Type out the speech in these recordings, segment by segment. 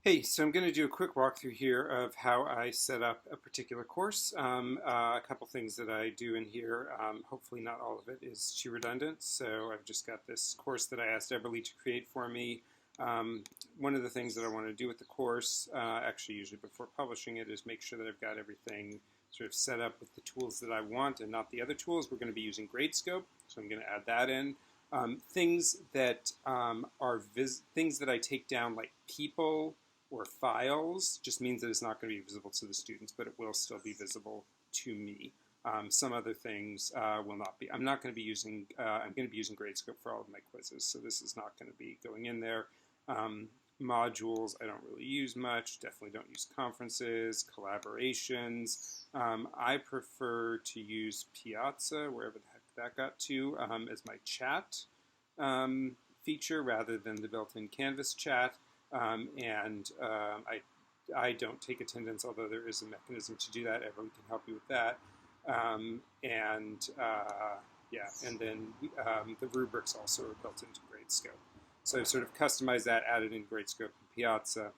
Hey, so I'm going to do a quick walkthrough here of how I set up a particular course. A couple things that I do in here, hopefully not all of it is too redundant, so I've just got this course that I asked Everly to create for me. One of the things that I want to do with the course, actually usually before publishing it, is make sure that I've got everything sort of set up with the tools that I want and not the other tools. We're going to be using Gradescope, so I'm going to add that in. Things that things that I take down, like people or files, just means that it's not going to be visible to the students, but it will still be visible to me. Some other things will not be. I'm not going to be using. I'm going to be using Gradescope for all of my quizzes, so this is not going to be going in there. Modules I don't really use much. Definitely don't use conferences, collaborations. I prefer to use Piazza, wherever the heck that got to, as my chat feature rather than the built-in Canvas chat. I don't take attendance, although there is a mechanism to do that. Everyone can help you with that. Yeah, and then the rubrics also are built into Gradescope. So I've sort of customized that, added in Gradescope and Piazza,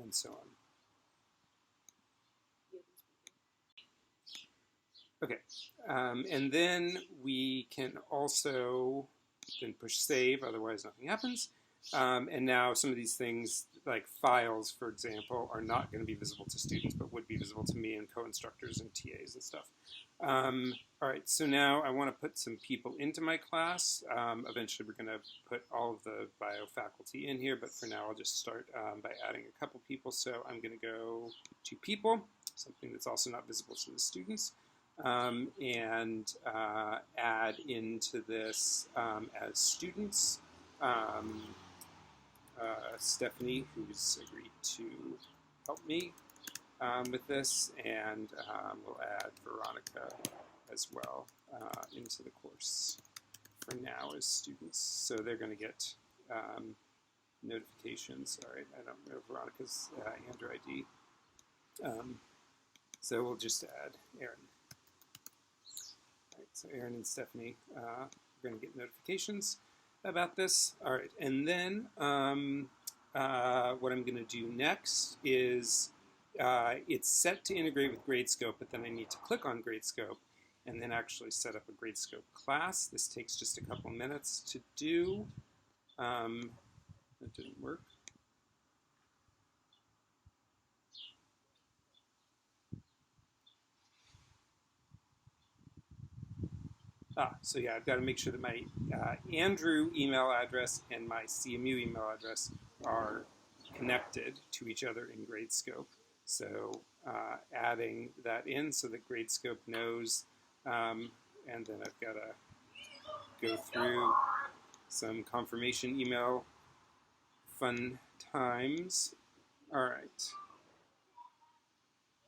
and so on. Okay, and then we can also then push save, otherwise nothing happens. And now some of these things, like files, for example, are not going to be visible to students, but would be visible to me and co-instructors and TAs and stuff. All right, so now I want to put some people into my class. Eventually we're going to put all of the bio faculty in here, but for now I'll just start by adding a couple people. So I'm going to go to people, something that's also not visible to the students, and add into this as students. Stephanie, who's agreed to help me with this, and we'll add Veronica as well into the course for now as students. So they're going to get notifications. All right, I don't know Veronica's Andrew ID. So we'll just add Aaron. All right, so Aaron and Stephanie are going to get notifications about this. All right, and then what I'm going to do next is it's set to integrate with Gradescope, but then I need to click on Gradescope and then actually set up a Gradescope class. This takes just a couple minutes to do. That didn't work. So yeah, I've got to make sure that my Andrew email address and my CMU email address are connected to each other in Gradescope. So adding that in so that Gradescope knows, and then I've got to go through some confirmation email fun times. All right,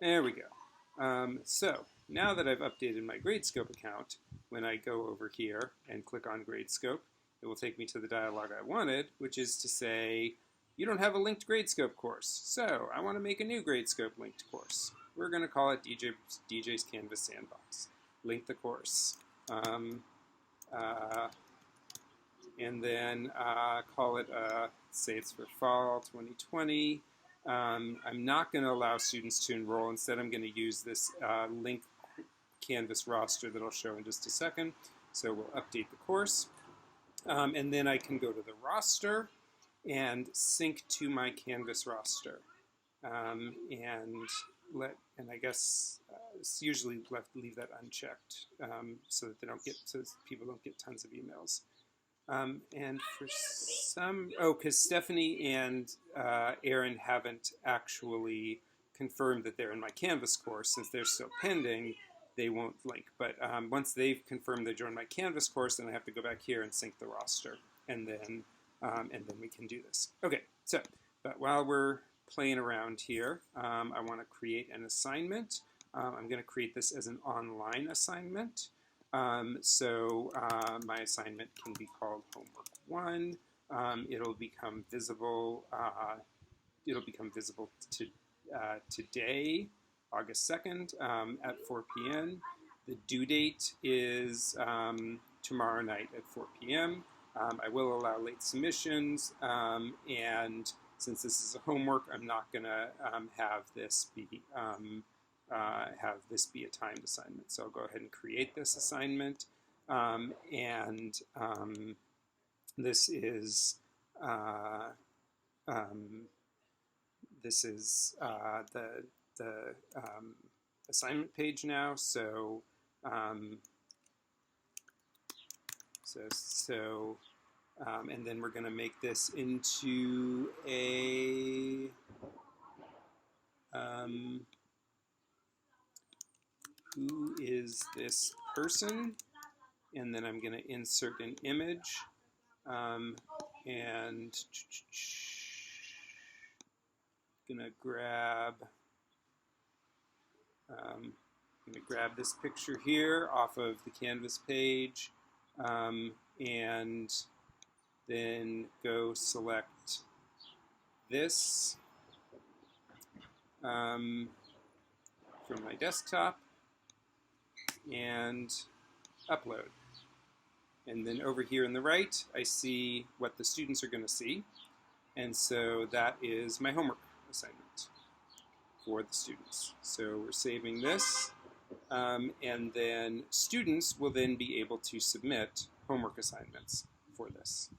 there we go. So now that I've updated my Gradescope account, when I go over here and click on Gradescope, it will take me to the dialog I wanted, which is to say, you don't have a linked Gradescope course. So I want to make a new Gradescope linked course. We're going to call it DJ's Canvas Sandbox. Link the course. And then call it, say it's for fall 2020. I'm not going to allow students to enroll. Instead, I'm going to use this link Canvas roster that I'll show in just a second. So we'll update the course. And then I can go to the roster and sync to my Canvas roster. And I guess it's usually leave that unchecked so that people don't get tons of emails. And for some, because Stephanie and Aaron haven't actually confirmed that they're in my Canvas course, since they're still pending, they won't link. But once they've confirmed they joined my Canvas course, then I have to go back here and sync the roster, and then we can do this. Okay, so, but while we're playing around here, I want to create an assignment. I'm going to create this as an online assignment. So my assignment can be called Homework 1. It'll become visible. Today, August 2nd, at 4 p.m. The due date is tomorrow night at 4 p.m. I will allow late submissions, and since this is a homework, I'm not going to have this be a timed assignment. So I'll go ahead and create this assignment, and this is the assignment page now. So and then we're going to make this into a who is this person? And then I'm going to insert an image, and gonna grab this picture here off of the Canvas page, and then go select this from my desktop and upload. And then over here on the right, I see what the students are going to see. And so that is my homework assignment for the students. So we're saving this, and then students will then be able to submit homework assignments for this.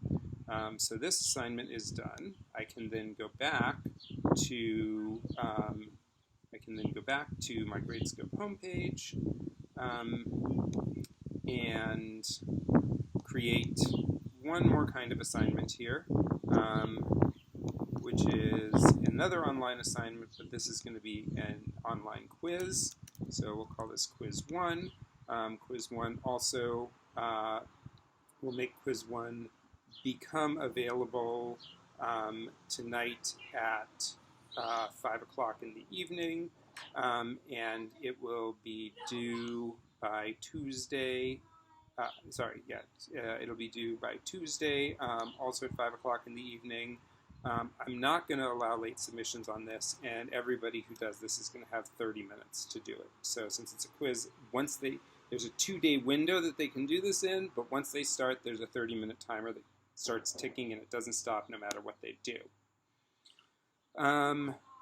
So this assignment is done. I can then go back to my Gradescope homepage, and create one more kind of assignment here, which is another online assignment, but this is going to be an online quiz. So we'll call this Quiz 1. Quiz 1 also will make Quiz 1 become available tonight at 5 o'clock in the evening, and it will be due by Tuesday. It'll be due by Tuesday, also at 5 o'clock in the evening. I'm not going to allow late submissions on this, and everybody who does this is going to have 30 minutes to do it. So since it's a quiz, there's a 2-day window that they can do this in, but once they start, there's a 30-minute timer that starts ticking, and it doesn't stop no matter what they do.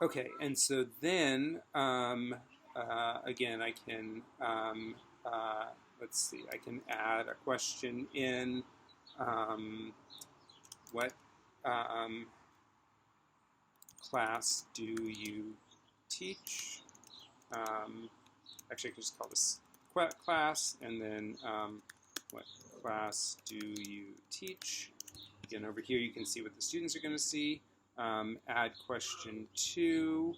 Okay, and so then, again, I can, let's see, I can add a question in. What class do you teach? Actually, I could just call this class, and then what class do you teach? Again, over here you can see what the students are going to see. Add question 2.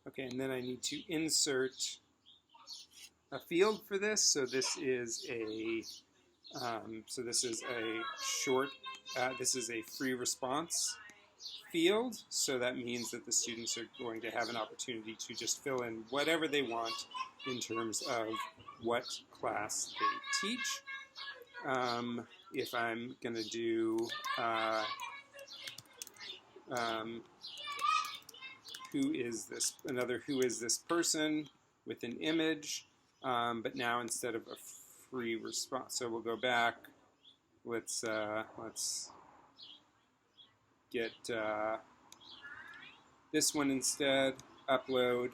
Okay, and then I need to insert a field for this. So this is a this is a free response field. So that means that the students are going to have an opportunity to just fill in whatever they want in terms of what class they teach. If I'm going to do who is this person with an image, but now instead of a free response, so we'll go back. Let's get this one instead. Upload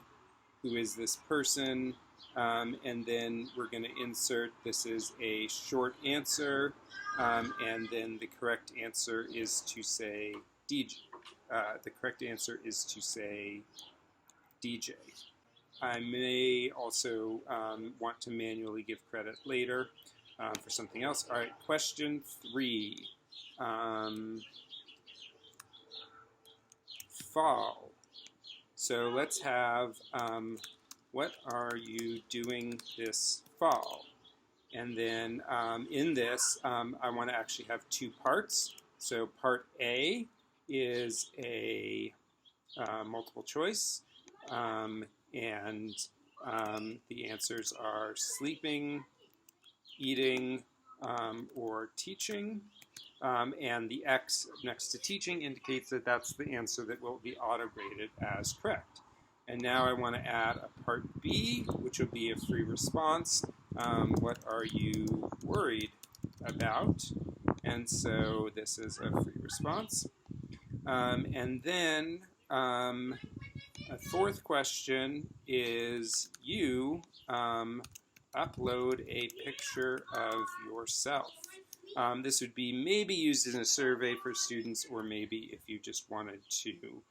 who is this person, and then we're going to insert. This is a short answer, and then the correct answer is to say DJ. The correct answer is to say DJ. I may also want to manually give credit later for something else. All right, question 3. Fall. So let's have, what are you doing this fall? And then in this, I want to actually have 2 parts. So part A is a multiple choice, and the answers are sleeping, eating, or teaching, and the X next to teaching indicates that that's the answer that will be auto-graded as correct. And now I want to add a part B, which will be a free response. What are you worried about? And so this is a free response. And then a fourth question is you upload a picture of yourself. This would be maybe used in a survey for students, or maybe if you just wanted to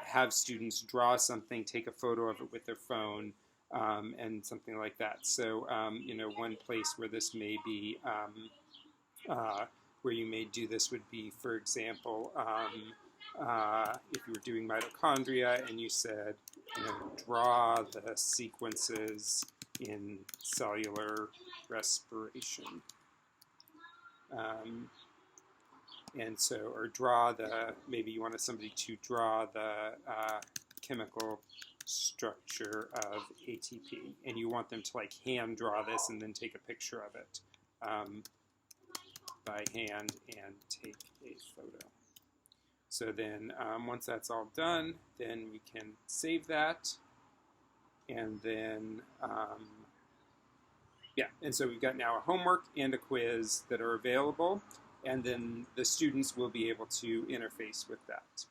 have students draw something, take a photo of it with their phone, and something like that. So, one place where this may be, where you may do this would be, for example, if you were doing mitochondria and you said, draw the sequences in cellular respiration. And so, or maybe you wanted somebody to draw the chemical structure of ATP, and you want them to hand draw this and then take a picture of it by hand and take a photo. So then once that's all done, then we can save that, and then and so we've got now a homework and a quiz that are available, and then the students will be able to interface with that.